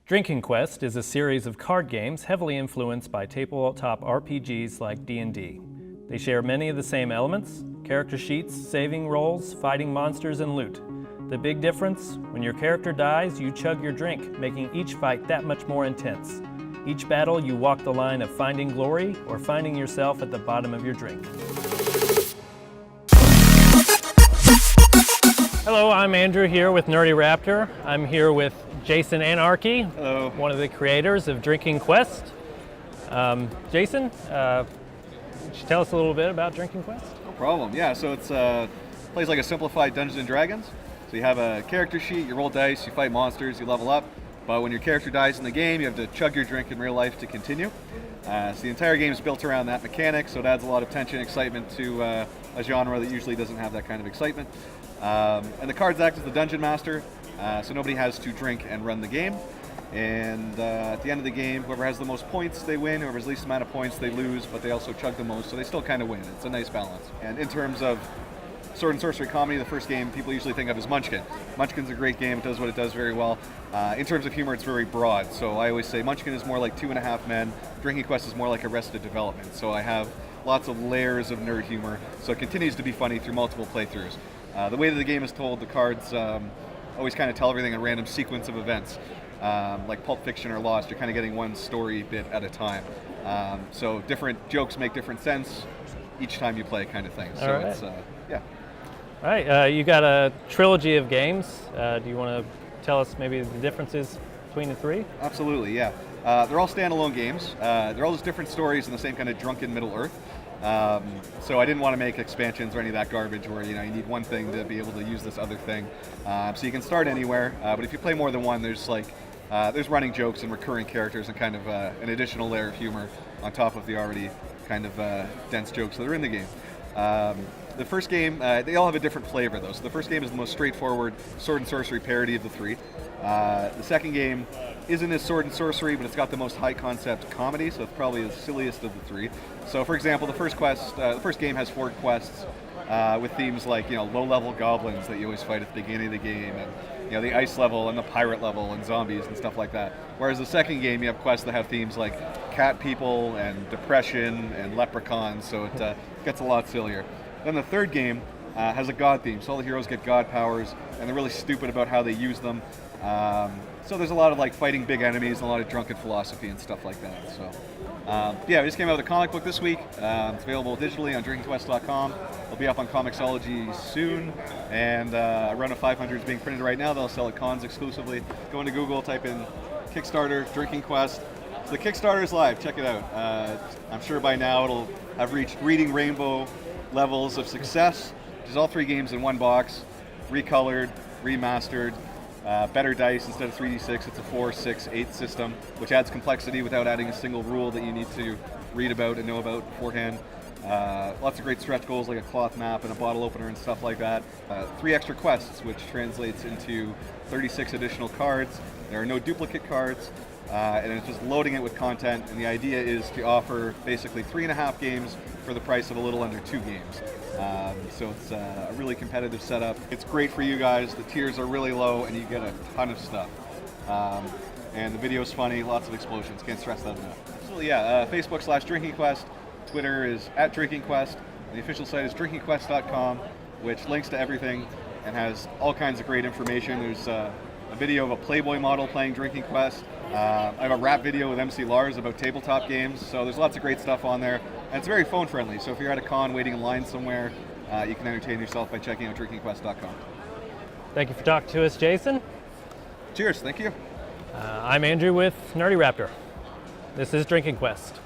Drinking Quest is a series of card games heavily influenced by tabletop RPGs like D&D. They share many of the same elements: character sheets, saving rolls, fighting monsters, and loot. The big difference? When your character dies, you chug your drink, making each fight that much more intense. Each battle, you walk the line of finding glory or finding yourself at the bottom of your drink. Hello, I'm Andrew here with NerdyRaptor. I'm here with Jason Anarchy, Hello. One of the creators of Drinking Quest. Jason, would you tell us a little bit about Drinking Quest? No problem. Yeah, so it's plays like a simplified Dungeons and Dragons. So you have a character sheet, you roll dice, you fight monsters, you level up. But when your character dies in the game, you have to chug your drink in real life to continue. So the entire game is built around that mechanic, so it adds a lot of tension and excitement to a genre that usually doesn't have that kind of excitement. And the cards act as the dungeon master, so nobody has to drink and run the game. And at the end of the game, whoever has the most points, they win. Whoever has the least amount of points, they lose, but they also chug the most, so they still kind of win. It's a nice balance. And in terms of sword and sorcery comedy, the first game people usually think of as Munchkin. Munchkin's a great game. It does what it does very well. In terms of humor, it's very broad. So I always say Munchkin is more like 2.5 Men. Drinking Quest is more like Arrested Development. So I have lots of layers of nerd humor. So it continues to be funny through multiple playthroughs. The way that the game is told, the cards always kind of tell everything in a random sequence of events. Like Pulp Fiction or Lost, you're kind of getting one story bit at a time. So different jokes make different sense each time you play, kind of thing. So it's, yeah. All right, you got a trilogy of games. Do you want to tell us maybe the differences between the three? Absolutely, yeah. They're all standalone games. They're all just different stories in the same kind of drunken Middle Earth. So I didn't want to make expansions or any of that garbage where you need one thing to be able to use this other thing. So you can start anywhere, but if you play more than one, there's there's running jokes and recurring characters and kind of an additional layer of humor on top of the already kind of dense jokes that are in the game. The first game, they all have a different flavor though. So the first game is the most straightforward sword and sorcery parody of the three. The second game isn't as sword and sorcery, but it's got the most high concept comedy, so it's probably the silliest of the three. So for example, the first game has 4 quests with themes like low-level goblins that you always fight at the beginning of the game, and the ice level and the pirate level and zombies and stuff like that. Whereas the second game, you have quests that have themes like cat people and depression and leprechauns, so it gets a lot sillier. Then the third game has a god theme, so all the heroes get god powers, and they're really stupid about how they use them. So there's a lot of fighting big enemies and a lot of drunken philosophy and stuff like that. So yeah, we just came out with a comic book this week. It's available digitally on drinkingquest.com. It'll be up on Comixology soon, and a run of 500 is being printed right now. They'll sell at cons exclusively. Go into Google, type in Kickstarter, Drinking Quest. So the Kickstarter is live, check it out. I'm sure by now it'll have reached Reading Rainbow levels of success, which is all 3 games in one box, recolored, remastered, better dice. Instead of 3d6, it's a 4, 6, 8 system, which adds complexity without adding a single rule that you need to read about and know about beforehand. Lots of great stretch goals like a cloth map and a bottle opener and stuff like that. 3 extra quests, which translates into 36 additional cards. There are no duplicate cards, and it's just loading it with content, and the idea is to offer basically 3.5 games for the price of a little under 2 games. So it's a really competitive setup. It's great for you guys. The tiers are really low and you get a ton of stuff. And the video's funny, lots of explosions. Can't stress that enough. Absolutely, yeah. Facebook/DrinkingQuest. Twitter is @DrinkingQuest. The official site is drinkingquest.com, which links to everything and has all kinds of great information. There's a video of a Playboy model playing Drinking Quest. I have a rap video with MC Lars about tabletop games, so there's lots of great stuff on there. And it's very phone friendly, so if you're at a con waiting in line somewhere, you can entertain yourself by checking out drinkingquest.com. Thank you for talking to us, Jason. Cheers, thank you. I'm Andrew with NerdyRaptor. This is Drinking Quest.